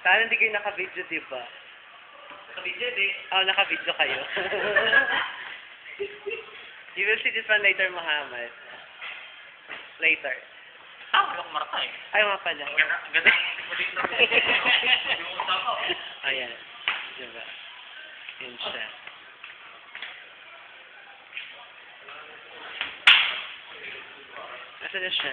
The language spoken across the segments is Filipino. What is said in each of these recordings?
Sana hindi kayo naka-video, di ba? Naka-video, di? Oo, naka-video kayo. You will see this one later, Muhammad. Later. Tawag ako Marta eh. Ay, nga pala. Ang ganda mo dito. Yung usapaw. Ayan. Diba? Yun siya. Nasaan na siya?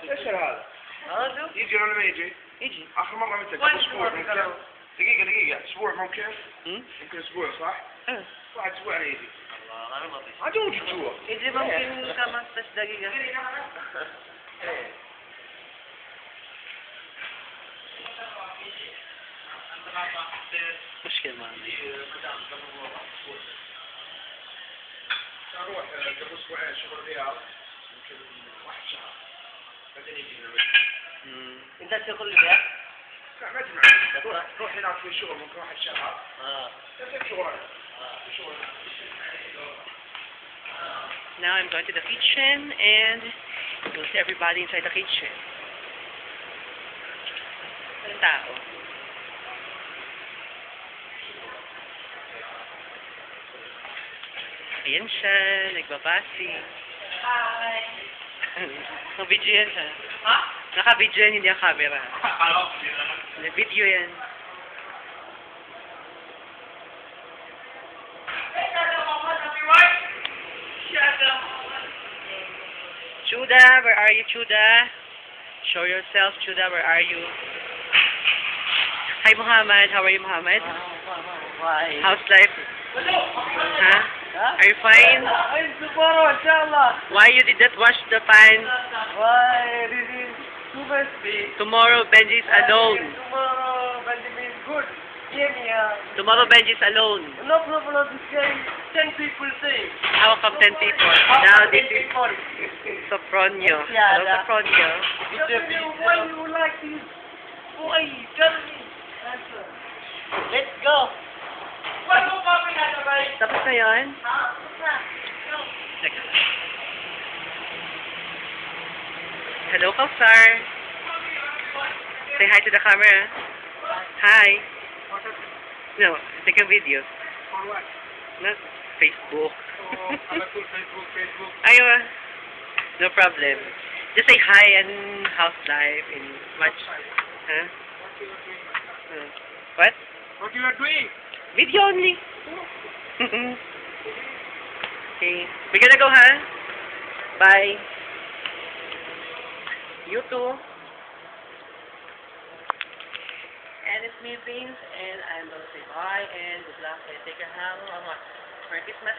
ايش هذا؟ هذا؟ يجي ولا ما يجي؟ يجي. اخر مره متى؟ وين اسبوع اسبوع ممكن؟ دقيقه اسبوع ممكن؟ Hmm? يمكن اسبوع صح؟ Ah. بعد اسبوع يجي Allah, ano ba? عاد وجد جوا Hindi mungkin ka mas dagiga. مشكلة معنا. اروح قبل اسبوعين شغل رياض يمكن واحد شهر بعدين يجي انت تقول لي ده؟ لا ما تجمع روح هناك في شغل ممكن واحد شهر تسيب شغلك شغل Now I'm going to the kitchen and you'll see everybody inside the kitchen. Ang tao. Ayan siya, nagbabasi. Hi! Naka-video yan ha. Ha? Naka-video yan, hindi ang camera. Akala ko hindi naman. Video yan. Chuda, where are you, Chuda? Show yourself, Chuda, where are you? Hi, Muhammad. How are you, Muhammad? Why? How's life? Huh? Are you fine? Ay, tomorrow, inshallah. Why you did not wash the pan? Why? This is too messy. Tomorrow, Benji's alone. Tomorrow, Benjamin is good. Yeah. Tomorrow, Benji's alone. No problem, this guy, 10 people say. How come 10 people? Now, this is Sopronio. Hello, Sopronio. Why you like this? Why? Tell me. Answer. Let's go. Why mo pa pinatabay? Tapos na yun? Next. Hello, Kausar. Say hi to the camera. Hi. No, take a video. On what? Not Facebook. على طول فيسبوك Aywa. No problem. Just say hi and house life in much. Huh? What? What you are doing? Video only. Okay. We're gonna go, huh? Bye. You too. And it's me, Vince, and I'm gonna say bye and good luck and take care. Merry Christmas.